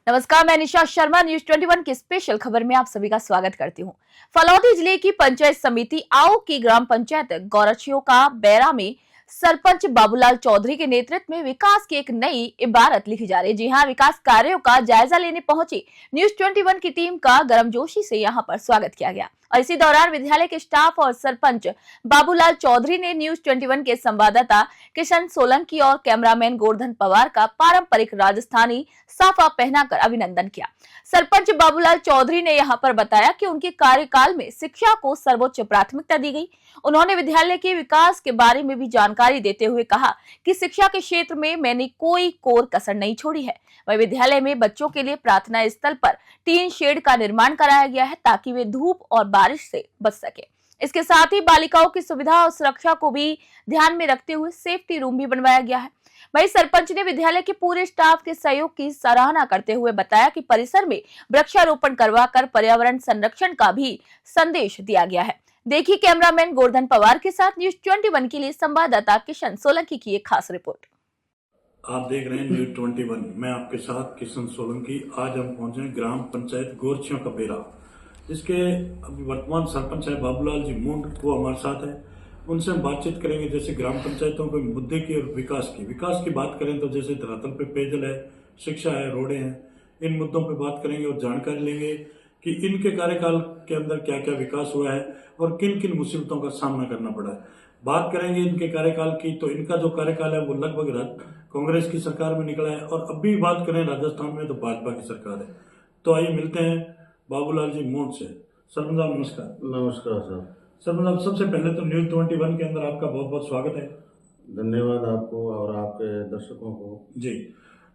नमस्कार, मैं निशा शर्मा न्यूज 21 की स्पेशल खबर में आप सभी का स्वागत करती हूं। फलौदी जिले की पंचायत समिति आओ की ग्राम पंचायत गौरचियों का बैरा में सरपंच बाबूलाल चौधरी के नेतृत्व में विकास की एक नई इबारत लिखी जा रही है। जी हां, विकास कार्यों का जायजा लेने पहुंची न्यूज 21 की टीम का गर्मजोशी से यहां पर स्वागत किया गया और इसी दौरान विद्यालय के स्टाफ और सरपंच बाबूलाल चौधरी ने न्यूज 21 के संवाददाता किशन सोलंकी और कैमरामैन गोवर्धन पवार का पारंपरिक राजस्थानी साफा पहनाकर अभिनंदन किया। सरपंच बाबूलाल चौधरी ने यहां पर बताया कि उनके कार्यकाल में शिक्षा को सर्वोच्च प्राथमिकता दी गई। उन्होंने विद्यालय के विकास के बारे में भी जानकारी देते हुए कहा कि शिक्षा के क्षेत्र में मैंने कोई कोर कसर नहीं छोड़ी है। वही विद्यालय में बच्चों के लिए प्रार्थना स्थल पर टीन शेड का निर्माण कराया गया है ताकि वे धूप और बारिश से बच सके। इसके साथ ही बालिकाओं की सुविधा और सुरक्षा को भी ध्यान में रखते हुए सेफ्टी रूम भी बनवाया गया है। वहीं सरपंच ने विद्यालय के पूरे स्टाफ के सहयोग की सराहना करते हुए बताया कि परिसर में वृक्षारोपण करवाकर पर्यावरण संरक्षण का भी संदेश दिया गया है। देखिए कैमरामैन गोवर्धन पवार के साथ न्यूज 21 के लिए संवाददाता किशन सोलंकी की एक खास रिपोर्ट। आप देख रहे हैं न्यूज 21। मैं आपके साथ किशन सोलंकी। आज हम पहुंचे ग्राम पंचायत गोरचियों का बेरा, जिसके अभी वर्तमान सरपंच है बाबूलाल जी मूंड, वो हमारे साथ है। उनसे हम बातचीत करेंगे जैसे ग्राम पंचायतों के मुद्दे की और विकास की बात करें तो जैसे धरातल पे पेयजल है, शिक्षा है, रोडें हैं, इन मुद्दों पे बात करेंगे और जानकारी लेंगे कि इनके कार्यकाल के अंदर क्या क्या विकास हुआ है और किन किन मुसीबतों का सामना करना पड़ा है। बात करेंगे इनके कार्यकाल की तो इनका जो कार्यकाल है वो लगभग कांग्रेस की सरकार में निकला है और अभी बात करें राजस्थान में तो भाजपा की सरकार है। तो आइए मिलते हैं बाबूलाल जी मूंड से। सरपंच साहब नमस्कार। नमस्कार सर। सरपंच साहब, सबसे पहले तो न्यूज 21 के अंदर आपका बहुत बहुत स्वागत है। धन्यवाद आपको और आपके दर्शकों को। जी,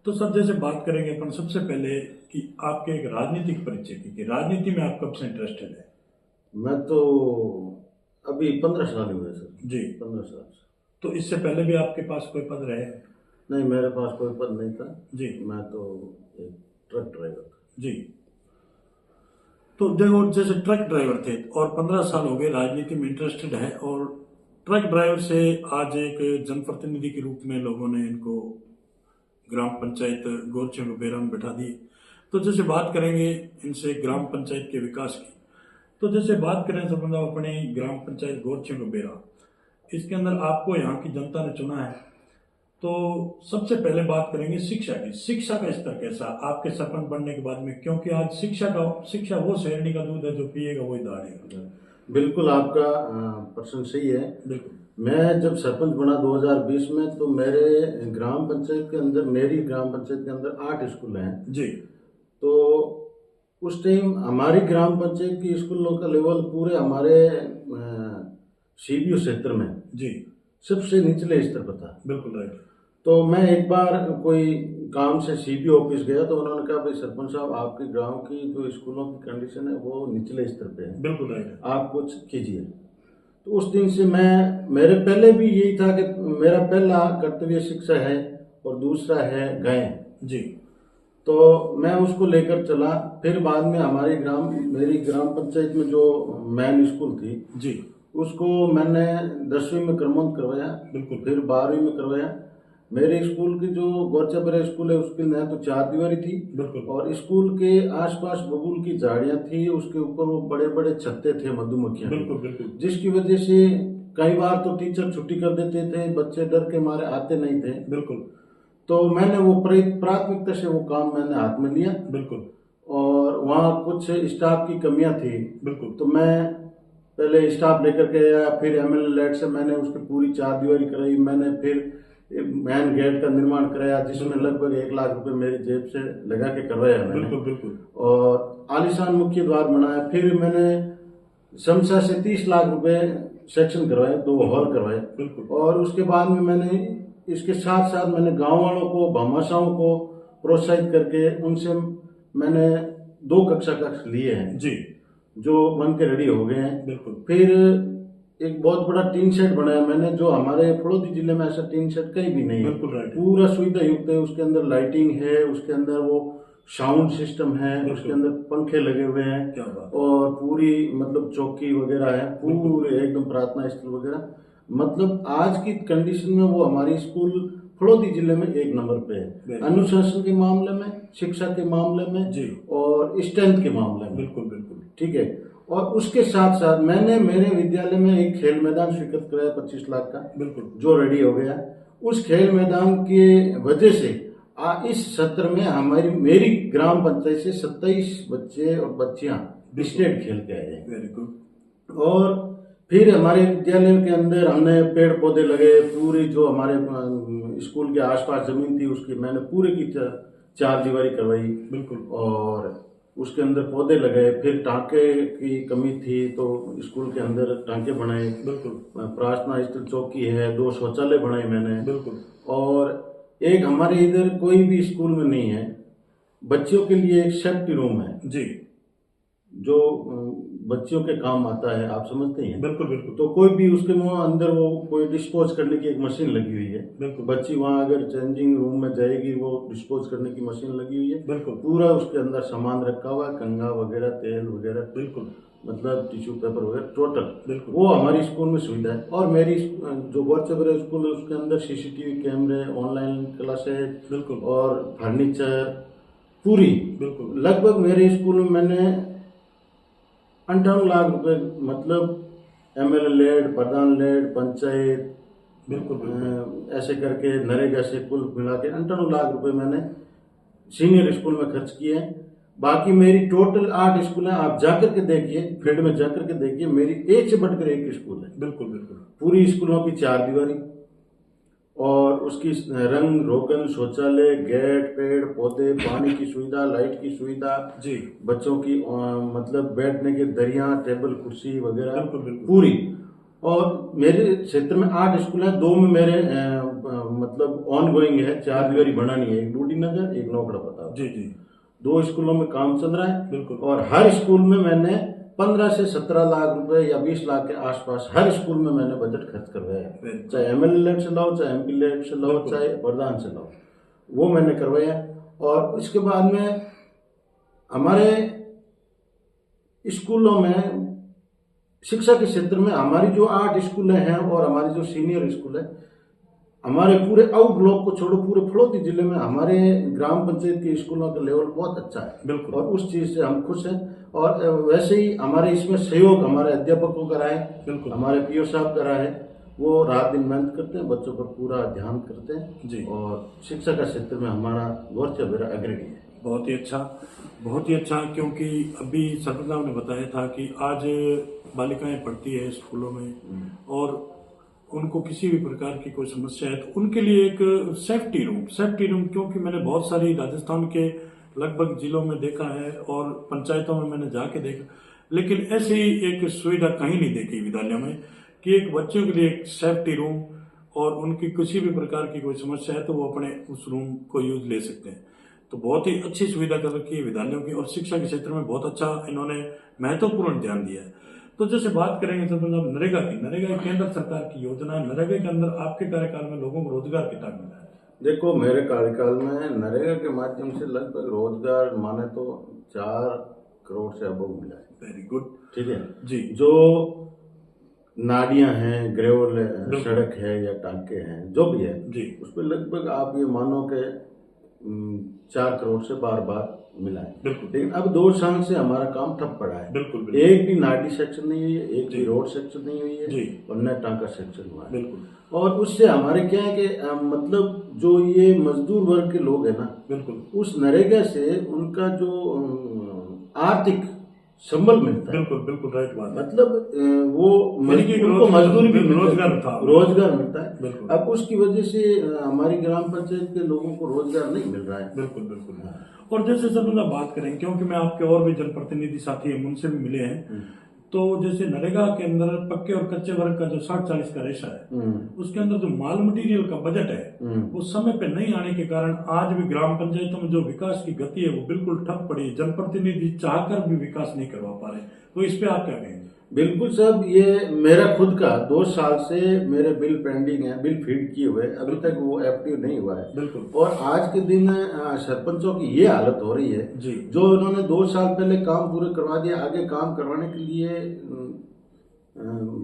तो सर जैसे बात करेंगे अपन सबसे पहले कि आपके एक राजनीतिक परिचय की कि राजनीति में आप कब से इंटरेस्टेड है? मैं तो अभी 15 साल हुए सर। जी, 15 साल। तो इससे पहले भी आपके पास कोई पद रहे? नहीं, मेरे पास कोई पद नहीं था जी। मैं तो एक ट्रक ड्राइवर था। जी, तो देखो जैसे ट्रक ड्राइवर थे और 15 साल हो गए राजनीति में इंटरेस्टेड है और ट्रक ड्राइवर से आज एक जनप्रतिनिधि के रूप में लोगों ने इनको ग्राम पंचायत गोरचियों को बेरा में बैठा दिए। तो जैसे बात करेंगे इनसे ग्राम पंचायत के विकास की, तो जैसे बात करें तो मतलब अपने ग्राम पंचायत गोरचियों को बेरा, इसके अंदर आपको यहाँ की जनता ने चुना है। तो सबसे पहले बात करेंगे शिक्षा की। शिक्षा का स्तर कैसा आपके सरपंच बनने के बाद में, क्योंकि आज शिक्षा वो शेरनी का दूध है, जो पिएगा वही दाढ़ेगा। बिल्कुल, आपका प्रश्न सही है। बिल्कुल। मैं जब सरपंच बना 2020 में तो मेरे ग्राम पंचायत के अंदर, मेरी ग्राम पंचायत के अंदर 8 स्कूल हैं। जी। तो उस टाइम हमारी ग्राम पंचायत की स्कूलों का लेवल पूरे हमारे सीबीओ क्षेत्र में जी सबसे निचले स्तर पर था। बिल्कुल राइट। तो मैं एक बार कोई काम से सीबीओ ऑफिस गया तो उन्होंने कहा, भाई सरपंच साहब, आपके गांव की जो स्कूलों की कंडीशन है वो निचले स्तर पे है। बिल्कुल राइट। आप कुछ कीजिए। तो उस दिन से मेरे पहले भी यही था कि मेरा पहला कर्तव्य शिक्षा है और दूसरा है गाय। जी। तो मैं उसको लेकर चला। फिर बाद में मेरी ग्राम पंचायत में जो मैन स्कूल थी जी, उसको मैंने 10वीं में क्रमोन्नत करवाया। बिल्कुल। फिर 12वीं में करवाया। मेरे स्कूल की जो गोरचिया स्कूल है उसके नया तो 4 दीवारी थी। बिल्कुल। और स्कूल के आसपास बबूल की झाड़ियां थी, उसके ऊपर वो बड़े बड़े छत्ते थे मधुमक्खियां। बिल्कुल बिल्कुल। जिसकी वजह से कई बार तो टीचर छुट्टी कर देते थे, बच्चे डर के मारे आते नहीं थे। बिल्कुल। तो मैंने वो प्राथमिकता से वो काम मैंने हाथ में लिया। बिल्कुल। और वहाँ कुछ स्टाफ की कमियां थी। बिल्कुल। तो मैं पहले स्टाफ लेकर के आया, फिर एमएलए लेट से मैंने उसकी पूरी 4 दीवारी कराई। मैंने फिर मैन गेट का निर्माण कराया, जिसमें लगभग 1 लाख रुपए मेरी जेब से लगा के करवाया मैंने। बिल्कुल बिल्कुल। और आलीशान मुख्य द्वार बनाया। फिर मैंने शमशा से 30 लाख रुपए सेक्शन करवाए, 2 हॉल करवाए। बिल्कुल। और उसके बाद में मैंने इसके साथ साथ मैंने गांव वालों को, भामाशाहों को प्रोत्साहित करके उनसे मैंने 2 कक्ष लिए हैं जी, जो बन के रेडी हो गए हैं। बिल्कुल। फिर एक बहुत बड़ा टीन शेड बनाया मैंने, जो हमारे फड़ौदी जिले में ऐसा टीन शेड कहीं भी नहीं है। बिल्कुल राइट। पूरा सुविधा युक्त है। उसके अंदर लाइटिंग है, उसके अंदर वो साउंड सिस्टम है, उसके अंदर पंखे लगे हुए हैं। क्या बात। और पूरी मतलब चौकी वगैरह है, पूरे एकदम प्रार्थना स्थल वगैरह। मतलब आज की कंडीशन में वो हमारी स्कूल फलौदी जिले में 1 नंबर पे है, बिल्कुल। अनुशासन के मामले में, शिक्षा के मामले में जी। और स्ट्रेंथ के मामले में। बिल्कुल बिल्कुल। ठीक है। और उसके साथ साथ मैंने मेरे विद्यालय में एक खेल मैदान स्वीकृत कराया 25 लाख का, बिल्कुल। जो रेडी हो गया। उस खेल मैदान की वजह से इस सत्र में मेरी ग्राम पंचायत से 27 बच्चे और बच्चियां स्टेट खेल के आए हैं। Very good. और फिर हमारे विद्यालय के अंदर हमने पेड़ पौधे लगे, पूरी जो हमारे स्कूल के आसपास जमीन थी उसकी मैंने पूरे की 4 दीवारी करवाई। बिल्कुल। और उसके अंदर पौधे लगाए। फिर टांके की कमी थी तो स्कूल के अंदर टांके बनाए। बिल्कुल। प्रार्थना स्थल चौकी है, 2 शौचालय बनाए मैंने। बिल्कुल। और एक हमारे इधर कोई भी स्कूल में नहीं है, बच्चों के लिए एक सेफ्टी रूम है जी। जो बच्चों के काम आता है, आप समझते हैं। बिल्कुल बिल्कुल। तो कोई भी उसके अंदर वो कोई डिस्पोज करने की एक मशीन लगी हुई है। बिल्कुल। बच्ची वहां अगर चेंजिंग रूम में जाएगी वो डिस्पोज करने की मशीन लगी हुई है। बिल्कुल। पूरा उसके अंदर सामान रखा हुआ है, कंघा वगैरह, तेल वगैरह, बिल्कुल, मतलब टिश्यू पेपर वगैरह टोटल। बिल्कुल। वो हमारी स्कूल में सुविधा है। और मेरी जो गौरचबरा स्कूल है उसके अंदर सीसीटीवी कैमरे, ऑनलाइन क्लासेज, बिल्कुल। और फर्नीचर पूरी। बिल्कुल। लगभग मेरे स्कूल में मैंने 58 लाख रुपए, मतलब एमएलए लेड, प्रधान लेड, पंचायत, बिल्कुल। ऐसे करके नरेगा से कुल मिला के 58 लाख रुपए मैंने सीनियर स्कूल में खर्च किए हैं। बाकी मेरी टोटल 8 स्कूल हैं, आप जाकर के देखिए, फील्ड में जाकर के देखिए, मेरी एक से बढ़कर एक स्कूल है। बिल्कुल बिल्कुल। पूरी स्कूलों की 4 दीवारी और उसकी रंग रोगन, शौचालय, गेट, पेड़ पौधे, पानी की सुविधा, लाइट की सुविधा जी। बच्चों की मतलब बैठने के दरिया, टेबल, कुर्सी वगैरह बिल्कुल बिल्कुल। पूरी। और मेरे क्षेत्र में 8 स्कूल हैं, 2 में मेरे मतलब ऑन गोइंग है, 4 दीवारी बनानी है, एक डूडी नगर, एक नौकड़ा पता। जी जी। 2 स्कूलों में काम चल रहा है। बिल्कुल। और हर स्कूल में मैंने 15 से 17 लाख रुपए या 20 लाख के आसपास हर स्कूल में मैंने बजट खर्च करवाया है। चाहे एमएलए लेड से लाओ, चाहे एमपी लेड से लाओ, चाहे प्रधान से लाओ, वो मैंने करवाया। और उसके बाद में हमारे स्कूलों में शिक्षा के क्षेत्र में हमारी जो 8 स्कूलें हैं और हमारी जो सीनियर स्कूल है, हमारे पूरे आउट ब्लॉक को छोड़ो, पूरे फलौदी जिले में हमारे ग्राम पंचायत के स्कूलों का लेवल बहुत अच्छा है। बिल्कुल। और उस चीज से हम खुश हैं। और वैसे ही हमारे इसमें सहयोग हमारे अध्यापकों का रहा है, बिल्कुल। हमारे पीओ साहब का रहा है। वो रात दिन मेहनत करते हैं, बच्चों पर पूरा ध्यान करते हैं जी। और शिक्षा का क्षेत्र में हमारा गौरचबरा अग्रणी है। बहुत ही अच्छा, बहुत ही अच्छा। क्योंकि अभी सरपंच साहब ने बताया था कि आज बालिकाएं पढ़ती है स्कूलों में और उनको किसी भी प्रकार की कोई समस्या है तो उनके लिए एक सेफ्टी रूम, क्योंकि मैंने बहुत सारी राजस्थान के लगभग जिलों में देखा है और पंचायतों में मैंने जाके देखा, लेकिन ऐसी एक सुविधा कहीं नहीं देखी विद्यालयों में कि एक बच्चों के लिए एक सेफ्टी रूम और उनकी किसी भी प्रकार की कोई समस्या है तो वो अपने उस रूम को यूज ले सकते हैं। तो बहुत ही अच्छी सुविधा कर रखी है विद्यालयों की और शिक्षा के क्षेत्र में बहुत अच्छा इन्होंने महत्वपूर्ण ध्यान दिया है। तो जैसे बात करेंगे तो मतलब नरेगा की केंद्र सरकार की योजना है। नरेगा के अंदर आपके कार्यकाल में लोगों को रोजगार कितना मिला है? देखो, मेरे कार्यकाल में नरेगा के माध्यम से लगभग रोजगार माने तो 4 करोड़ से अबव मिला है। Very good. ठीक है जी। जो नालियां हैं, ग्रेवल सड़क है या टांके हैं, जो भी है जी, उस पर लगभग आप ये मानो कि 4 करोड़ से बार मिला है। बिल्कुल। लेकिन अब 2 साल से हमारा काम ठप पड़ा है। बिल्कुल बिल्कुल। एक भी नाली सेक्शन नहीं हुई है, एक जी। भी रोड सेक्शन नहीं हुई है जी। और न टांका सेक्शन हुआ है। बिल्कुल। और उससे हमारे क्या है कि मतलब जो ये मजदूर वर्ग के लोग हैं ना, बिल्कुल। उस नरेगा से उनका जो आर्थिक संबल मिलता है। बिल्कुल बिल्कुल राइट बात है। मतलब वो उनको मजदूरी भी रोजगार था। रोजगार मिलता है। बिल्कुल। अब उसकी वजह से हमारी ग्राम पंचायत के लोगों को रोजगार नहीं मिल रहा है। बिल्कुल बिल्कुल। और जैसे सर मतलब बात करें, क्योंकि मैं आपके और भी जनप्रतिनिधि साथी हैं, उनसे भी मिले हैं, तो जैसे नरेगा के अंदर पक्के और कच्चे वर्ग का जो 60-40 का रेशा है, उसके अंदर जो माल मटेरियल का बजट है वो समय पे नहीं आने के कारण आज भी ग्राम पंचायतों में जो विकास की गति है वो बिल्कुल ठप पड़ी है। जनप्रतिनिधि चाहकर भी विकास नहीं करवा पा रहे, तो इस पे आप क्या कहेंगे? बिल्कुल साहब, ये मेरा खुद का 2 साल से मेरे बिल पेंडिंग है, बिल फीड किए हुए, अभी तक वो एक्टिव नहीं हुआ है। बिल्कुल। और आज के दिन सरपंचों की ये हालत हो रही है जी। जो इन्होंने 2 साल पहले काम पूरे करवा दिया, आगे काम करवाने के लिए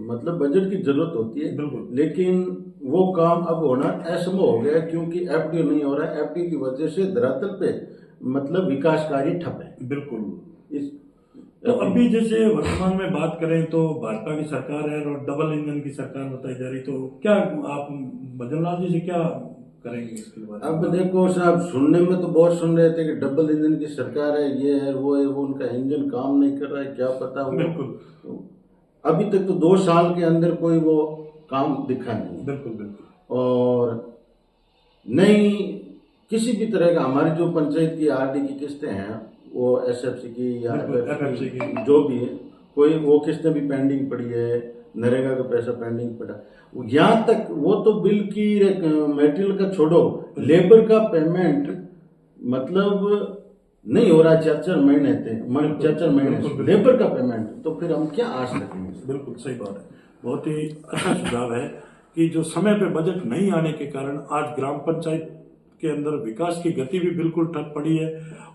मतलब बजट की जरूरत होती है। बिल्कुल। लेकिन वो काम अब होना असंभव हो गया, क्योंकि एफडीओ नहीं हो रहा है। एफडीओ की वजह से धरातल पे मतलब विकास कार्य ठप है। बिल्कुल। इस तो अभी जैसे वर्तमान में बात करें तो भाजपा की सरकार है और डबल इंजन की सरकार बताई जा रही, तो क्या आप भजनलाल जी से क्या करेंगे इसके बारे में? अब देखो साहब, सुनने में तो बहुत सुन रहे थे कि डबल इंजन की सरकार है, ये है वो है, वो उनका इंजन काम नहीं कर रहा है, क्या पता वो। बिल्कुल अभी तक तो 2 साल के अंदर कोई वो काम दिखा नहीं। बिल्कुल बिल्कुल। और नहीं, किसी भी तरह का हमारी जो पंचायत की आरडी की किस्तें हैं, वो एसएफसी की या FFC की जो भी है, कोई वो किस्तें भी पेंडिंग पड़ी है, नरेगा का पैसा पेंडिंग पड़ा। यहाँ तक वो तो बिल की मटेरियल का छोड़ो, लेबर का पेमेंट मतलब नहीं हो रहा। 4-4 महीने थे, 4-4 महीने लेबर का पेमेंट, तो फिर हम क्या आश रखेंगे। बिल्कुल सही बात है। बहुत ही अच्छा सुझाव है कि जो समय पे बजट नहीं आने के कारण आज ग्राम पंचायत के अंदर विकास की गति भी बिल्कुल ठप पड़ी है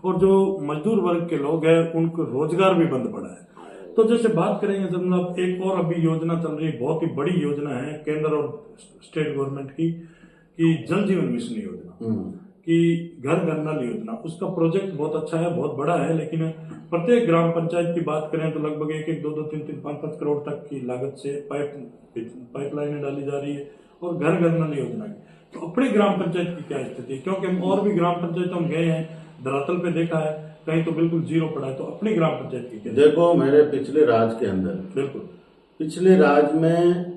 और जो मजदूर वर्ग के लोग हैं उनको रोजगार भी बंद पड़ा है। तो जैसे बात करेंगे जनाब, एक और अभी योजना चल रही है, बहुत ही बड़ी योजना है केंद्र और स्टेट गवर्नमेंट की, कि जल जीवन मिशन योजना, कि घर घर नल योजना। उसका प्रोजेक्ट बहुत अच्छा है, बहुत बड़ा है, लेकिन प्रत्येक ग्राम पंचायत की बात करें तो लगभग 1-1, 2-2, 3-3, 5-5 करोड़ तक की लागत से पाइपलाइनें डाली जा रही है और घर घर नल योजना की। तो अपनी ग्राम पंचायत की क्या स्थिति है? क्योंकि हम और भी ग्राम पंचायतों में गए हैं, धरातल पे देखा है, कहीं तो बिल्कुल जीरो पड़ा है। तो अपनी ग्राम पंचायत की क्या? देखो, मेरे पिछले राज के अंदर, बिल्कुल पिछले राज में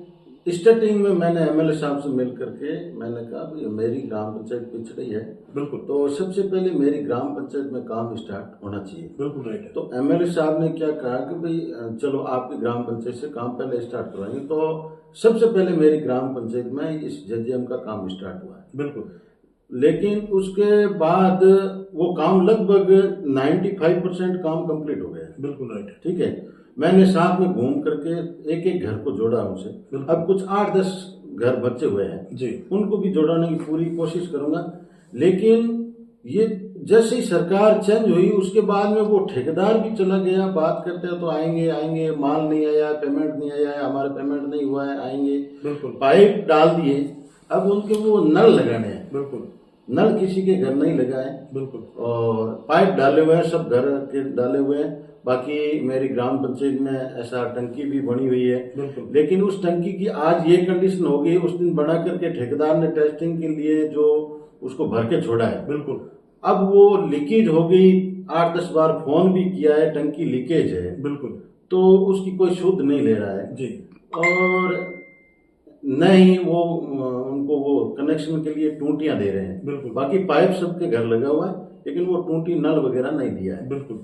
स्टार्टिंग में मैंने एमएलए साहब से मिल करके मैंने कहा भाई मेरी ग्राम पंचायत पिछड़ी है, बिल्कुल, तो सबसे पहले मेरी ग्राम पंचायत में काम स्टार्ट होना चाहिए। बिल्कुल राइट है। तो एमएलए साहब ने क्या कहा कि भाई चलो आपकी ग्राम पंचायत से काम पहले स्टार्ट करवाएंगे। तो सबसे पहले मेरी ग्राम पंचायत में इस जेजेएम का काम स्टार्ट हुआ है। बिल्कुल। लेकिन उसके बाद वो काम लगभग 95% काम कंप्लीट हो गया। बिल्कुल राइट है। ठीक है, मैंने साथ में घूम करके एक एक घर को जोड़ा उनसे। अब कुछ 8-10 घर बचे हुए हैं जी, उनको भी जोड़ने की पूरी कोशिश करूंगा। लेकिन ये जैसे ही सरकार चेंज हुई उसके बाद में वो ठेकेदार भी चला गया। बात करते हैं तो आएंगे आएंगे, माल नहीं आया, पेमेंट नहीं आया, हमारा पेमेंट नहीं हुआ है, आएंगे। बिल्कुल, पाइप डाल दिए, अब उनके वो नल लगाने हैं। बिल्कुल, नल किसी के घर नहीं लगाए, बिल्कुल, और पाइप डाले हुए हैं, सब घर के डाले हुए हैं। बाकी मेरी ग्राम पंचायत में ऐसा टंकी भी बनी हुई है, बिल्कुल, लेकिन उस टंकी की आज ये कंडीशन हो गई, उस दिन बना करके ठेकेदार ने टेस्टिंग के लिए जो उसको भर के छोड़ा है, बिल्कुल, अब वो लीकेज हो गई। 8-10 बार फोन भी किया है, टंकी लीकेज है, बिल्कुल, तो उसकी कोई शुद्ध नहीं ले रहा है जी, और नहीं वो उनको वो कनेक्शन के लिए टूटियां दे रहे हैं। बिल्कुल, बाकी पाइप सबके घर लगा हुआ है, लेकिन वो टूटी नल वगैरह नहीं दिया है। बिल्कुल।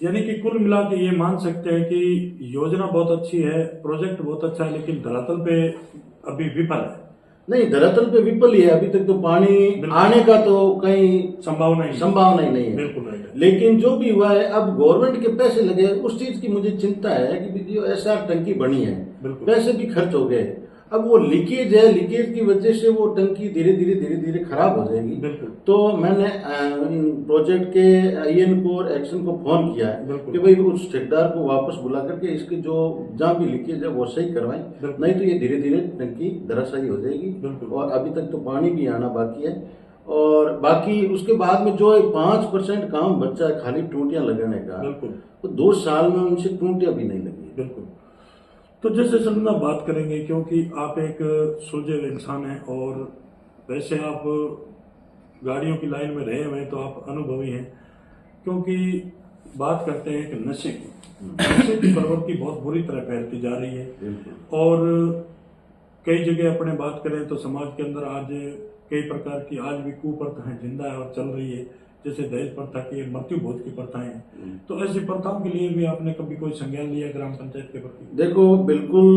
यानी कि कुल मिला के ये मान सकते हैं कि योजना बहुत अच्छी है, प्रोजेक्ट बहुत अच्छा है, लेकिन धरातल पे अभी विफल है। नहीं, धरातल पे विफल ही है। अभी तक तो पानी आने का तो कहीं संभावना ही नहीं है। बिल्कुल राइट है। लेकिन जो भी हुआ है, अब गवर्नमेंट के पैसे लगे, उस चीज की मुझे चिंता है कि जो एसआर टंकी बनी है, बिल्कुल, पैसे भी खर्च हो गए। अब वो लीकेज है, लीकेज की वजह से वो टंकी धीरे धीरे खराब हो जाएगी। बिल्कुल, तो मैंने प्रोजेक्ट के आईएन को और एक्शन को फोन किया है बिल्कुल, कि भाई उस ठेकेदार को वापस बुला करके इसके जो जहाँ भी लीकेज है वो सही करवाएं, बिल्कुल, नहीं तो ये धीरे धीरे टंकी धराशायी हो जाएगी। बिल्कुल, और अभी तक तो पानी भी आना बाकी है, और बाकी उसके बाद में जो 5% काम बचा है खाली टूटियां लगाने का, बिल्कुल, तो 2 साल में उनसे टूटियां भी नहीं लगी। बिल्कुल। तो जैसे संजना बात करेंगे, क्योंकि आप एक सुलझे हुए इंसान हैं और वैसे आप गाड़ियों की लाइन में रहे हुए हैं, तो आप अनुभवी हैं। क्योंकि बात करते हैं कि नशे की प्रवृत्ति बहुत बुरी तरह फैलती जा रही है और कई जगह अपने बात करें तो समाज के अंदर आज कई प्रकार की आज भी कुप्रथाएं जिंदा है और चल रही है। जैसे दहेज प्रथा की, मृत्यु भोज की प्रथाएं हैं, तो ऐसी प्रथाओं के लिए भी आपने कभी कोई संज्ञान लिया ग्राम पंचायत के प्रति? देखो, बिल्कुल,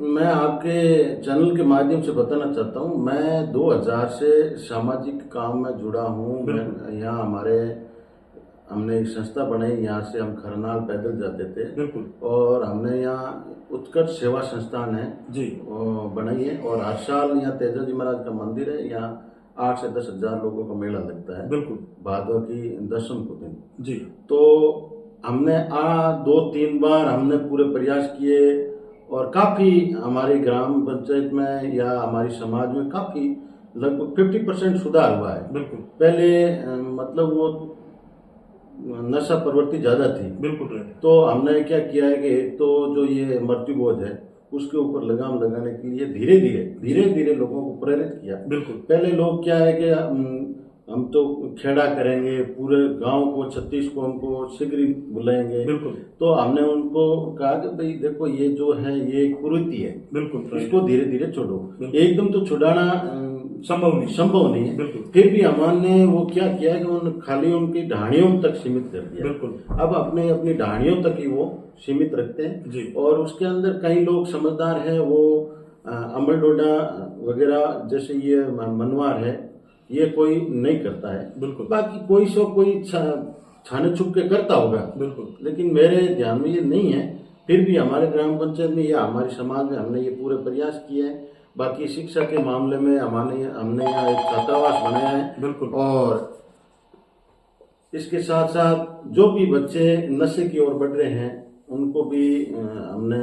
मैं आपके चैनल के माध्यम से बताना चाहता हूँ, मैं 2000 से सामाजिक काम में जुड़ा हूँ। यहाँ हमने एक संस्था बनाई, यहाँ से हम खरनाल पैदल जाते थे। बिल्कुल, और हमने यहाँ उत्कर्ष सेवा संस्थान है जी, बनाई है, और हर साल यहाँ तेजा जी महाराज का मंदिर है, यहाँ 8 से 10 हजार लोगों का मेला लगता है। बिल्कुल, भादव की दसम को दिन। जी, तो हमने 2-3 बार हमने पूरे प्रयास किए, और काफ़ी हमारी ग्राम पंचायत में या हमारी समाज में काफ़ी लगभग 50% सुधार हुआ है। बिल्कुल पहले मतलब वो नशा प्रवृत्ति ज़्यादा थी। बिल्कुल राइट। तो हमने क्या किया है कि एक तो जो ये मृत्यु बोझ है उसके ऊपर लगाम लगाने के लिए धीरे धीरे लोगों को प्रेरित किया। बिल्कुल पहले लोग क्या है कि हम तो खेड़ा करेंगे, पूरे गांव को 36 को हमको शीघ्र ही बुलाएंगे। बिल्कुल तो हमने उनको कहा कि भाई देखो ये जो है ये एक कुरीति है, बिल्कुल राइट। इसको धीरे धीरे छोड़ो। बिल्कुल। एकदम तो छुड़ाना संभव नहीं है। बिल्कुल फिर भी हमने वो क्या किया है कि खाली उनकी ढाणियों तक सीमित कर दिया। बिल्कुल अब अपनी ढाणियों तक ही वो सीमित रखते हैं जी। और उसके अंदर कई लोग समझदार हैं, वो अमल डोडा वगैरह जैसे ये मनवार है ये कोई नहीं करता है। बिल्कुल बाकी कोई छाने छुप के करता होगा, बिल्कुल लेकिन मेरे ध्यान में ये नहीं है। फिर भी हमारे ग्राम पंचायत में या हमारे समाज में हमने ये पूरे प्रयास किए हैं। बाकी शिक्षा के मामले में हमने यहाँ एक छात्रावास बनाया है। बिल्कुल और इसके साथ साथ जो भी बच्चे नशे की ओर बढ़ रहे हैं उनको भी हमने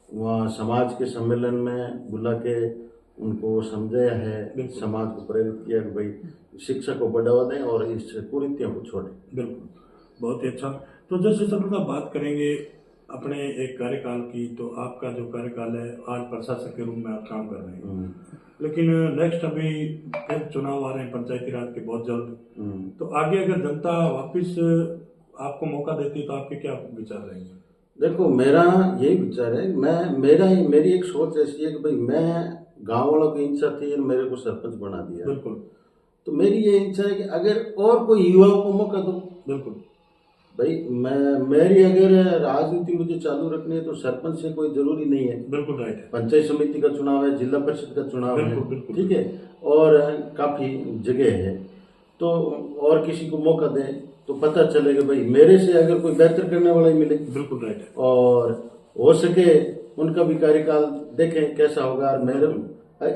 वहाँ समाज के सम्मेलन में बुला के उनको समझाया है, समाज को प्रेरित किया कि भाई शिक्षा को बढ़ावा दें और इस कुरीतियों को छोड़ें। बिल्कुल बहुत ही अच्छा। तो जैसे सर बात करेंगे अपने एक कार्यकाल की, तो आपका जो कार्यकाल है आज प्रशासक के रूप में आप काम कर रहे हैं, लेकिन नेक्स्ट अभी फिर चुनाव आ रहे हैं पंचायती राज के बहुत जल्द। तो आगे अगर जनता वापस आपको मौका देती तो आपके क्या विचार रहेंगे? देखो मेरा यही विचार है, मेरी एक सोच ऐसी है कि भाई मैं गांव वालों की इच्छा थी और मेरे को सरपंच बना दिया। बिल्कुल। तो मेरी ये इच्छा है कि अगर और कोई युवाओं को मौका दो। बिल्कुल भाई मेरी अगर राजनीति मुझे चालू रखनी है तो सरपंच से कोई जरूरी नहीं है। बिल्कुल राइट है। पंचायत समिति का चुनाव है, जिला परिषद का चुनाव है, बिल्कुल ठीक है, और काफी जगह है। तो और किसी को मौका दें तो पता चलेगा भाई मेरे से अगर कोई बेहतर करने वाला ही मिले। बिल्कुल राइट है। और हो सके उनका भी कार्यकाल देखें कैसा होगा, मेरे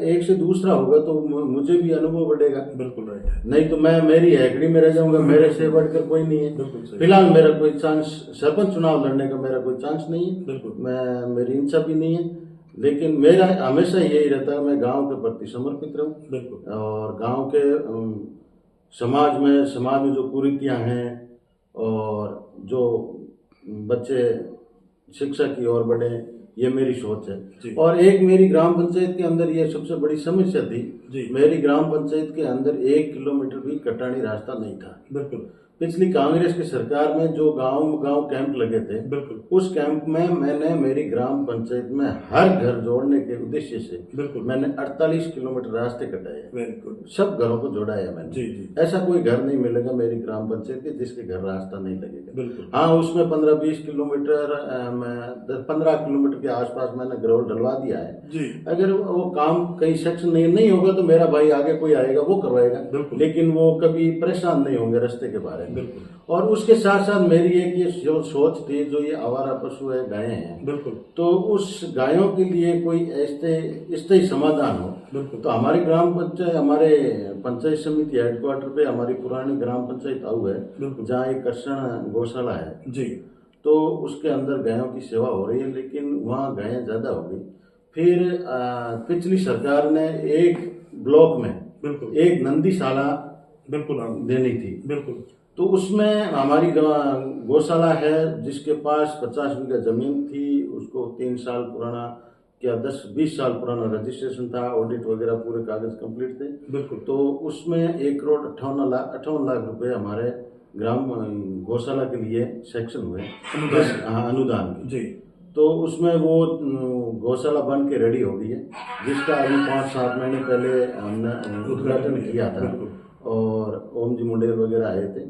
एक से दूसरा होगा तो मुझे भी अनुभव बढ़ेगा। बिल्कुल राइट है। नहीं तो मैं मेरी हैकड़ी में रह जाऊंगा, मेरे से बढ़कर कोई नहीं है। फिलहाल मेरा कोई चांस सरपंच चुनाव लड़ने का मेरा कोई चांस नहीं है। बिल्कुल मेरी इच्छा भी नहीं है, लेकिन मेरा हमेशा यही रहता है मैं गांव के प्रति समर्पित रहूं। बिल्कुल। और गांव के समाज में जो कुरीतियां हैं और जो बच्चे शिक्षा की ओर बढ़े, ये मेरी सोच है। और एक मेरी ग्राम पंचायत के अंदर ये सबसे बड़ी समस्या थी जी। मेरी ग्राम पंचायत के अंदर 1 किलोमीटर भी कटानी रास्ता नहीं था। बिल्कुल। पिछली कांग्रेस की सरकार में जो गांव कैंप लगे थे, बिल्कुल, उस कैंप में मैंने मेरी ग्राम पंचायत में हर घर जोड़ने के उद्देश्य से बिल्कुल मैंने 48 किलोमीटर रास्ते कटाए। Very good. सब घरों को जोड़ा है मैंने। जी। ऐसा कोई घर नहीं मिलेगा मेरी ग्राम पंचायत के जिसके घर रास्ता नहीं लगेगा। बिल्कुल। हाँ, उसमें 15-20 किलोमीटर 15 किलोमीटर के आसपास मैंने ग्रोल डलवा दिया है जी। अगर वो काम कहीं सेक्शन नहीं होगा तो मेरा भाई आगे कोई आएगा वो करवाएगा, लेकिन वो कभी परेशान नहीं होंगे रास्ते के बारे में। और उसके साथ साथ मेरी एक ये सोच थी, जो ये आवारा पशु है, गायें हैं, बिल्कुल, तो उस गायों के लिए कोई स्थायी समाधान हो। बिल्कुल। तो हमारी ग्राम पंचायत, हमारे पंचायत समिति हेडक्वार्टर पे हमारी पुरानी ग्राम पंचायत आऊ है, जहाँ एक कर्षण गौशाला है जी। तो उसके अंदर गायों की सेवा हो रही है, लेकिन वहाँ गायें ज्यादा हो गई। फिर पिछली सरकार ने एक ब्लॉक में बिल्कुल एक नंदीशाला बिल्कुल देनी थी। बिल्कुल। तो उसमें हमारी गौशाला है जिसके पास 50 बीघा जमीन थी, उसको 3 साल पुराना क्या 10-20 साल पुराना रजिस्ट्रेशन था, ऑडिट वगैरह पूरे कागज कंप्लीट थे। बिल्कुल। तो उसमें 1,58 लाख रुपए हमारे ग्राम गौशाला के लिए सेक्शन हुए अनुदान जी। तो उसमें वो गौशाला बन के रेडी हो गई है, जिसका अभी 5-7 महीने पहले हमने उद्घाटन किया था और ओम जी मुंडेर वगैरह आए थे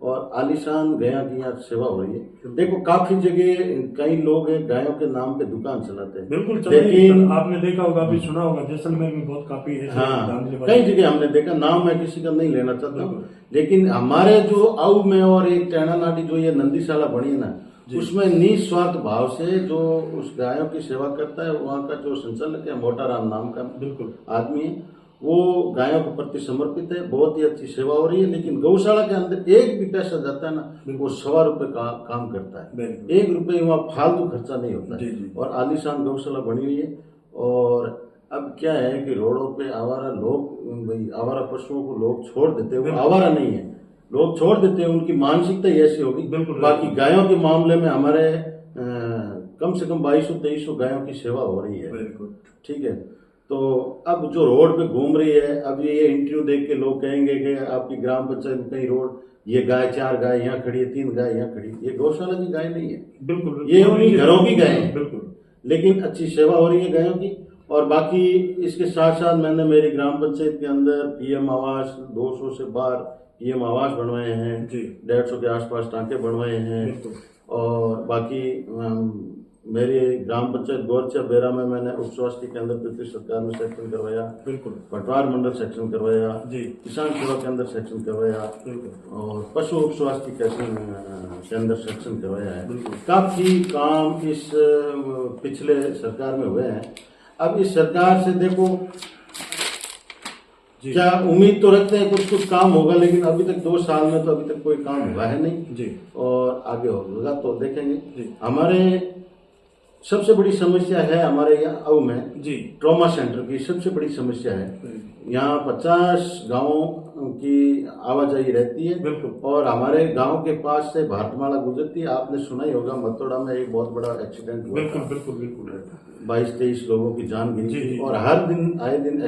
और आलीशान गायों की यहाँ सेवा हो रही है। देखो काफी जगह कई लोग गायों के नाम पे दुकान चलाते हैं। बिल्कुल। लेकिन आपने देखा होगा, अभी सुना होगा, जैसलमेर में बहुत काफी है। हाँ, कई जगह हमने देखा, नाम मैं किसी का नहीं लेना चाहता हूँ, लेकिन हमारे जो आऊ में और एक टैना नाटी जो ये नंदीशाला बनी है ना, उसमें निस्वार्थ भाव से जो उस गायों की सेवा करता है, वहाँ का जो संचालक है मोटाराम नाम का बिल्कुल आदमी है, वो गायों के प्रति समर्पित है, बहुत ही अच्छी सेवा हो रही है। लेकिन गौशाला के अंदर एक भी पैसा जाता है ना, वो ₹1.25 का काम करता है। बिल्कुल। ₹1 वहाँ फालतू खर्चा नहीं होता जी, है। जी। और आलीशान गौशाला बनी हुई है। और अब क्या है कि रोडों पे आवारा लोग, भाई आवारा पशुओं को लोग छोड़ देते हैं, वो आवारा नहीं है, लोग छोड़ देते हैं, उनकी मानसिकता ही ऐसी होगी। बिल्कुल। बाकी गायों के मामले में हमारे कम से कम 2200-2300 गायों की सेवा हो रही है। बिल्कुल। ठीक है। तो अब जो रोड पे घूम रही है, अब ये इंटरव्यू देख के लोग कहेंगे कि आपकी ग्राम पंचायत में कहीं रोड, ये गाय 4 गाय यहाँ खड़ी है, 3 गाय यहाँ खड़ी है, ये गौशाला की गाय नहीं है। बिल्कुल। ये उन्हीं घरों की गाय है। बिल्कुल। लेकिन अच्छी सेवा हो रही है गायों की। और बाकी इसके साथ साथ मैंने मेरी ग्राम पंचायत के अंदर पीएम आवास 200 से बाहर पीएम आवास बनवाए हैं जी। 150 के आसपास टांके बनवाए हैं। बिल्कुल। और बाकी मेरी ग्राम पंचायत गोरचा बेरा में मैंने उप स्वास्थ्य केंद्र पृथ्वी सरकार में सेक्शन करवाया। बिल्कुल। पटवार मंडल सेक्शन करवाया जी। किसान सेवा के अंदर सेक्शन करवाया। बिल्कुल। और पशु उप स्वास्थ्य के अंदर सेक्शन करवाया है। बिल्कुल। काफी काम इस पिछले सरकार में हुए हैं। अब इस सरकार से देखो, जी। क्या उम्मीद तो रखते हैं कुछ कुछ काम होगा, लेकिन अभी तक 2 साल में तो अभी तक कोई काम हुआ है नहीं। जी। और आगे होगा तो देखेंगे। जी। हमारे सबसे बड़ी समस्या है हमारे यहाँ अव में जी। ट्रॉमा सेंटर की सबसे बड़ी समस्या है। यहाँ 50 गांवों की आवाजाही रहती है। बिल्कुल। और हमारे गांव के पास से भारतमाला गुजरती है। आपने सुना ही होगा, मतोड़ा में एक बहुत बड़ा एक्सीडेंट हुआ बिल्कुल। था। बिल्कुल। बिल्कुल। 22-23 लोगों की जान गई जी, थी। जी। और हर दिन आए दिन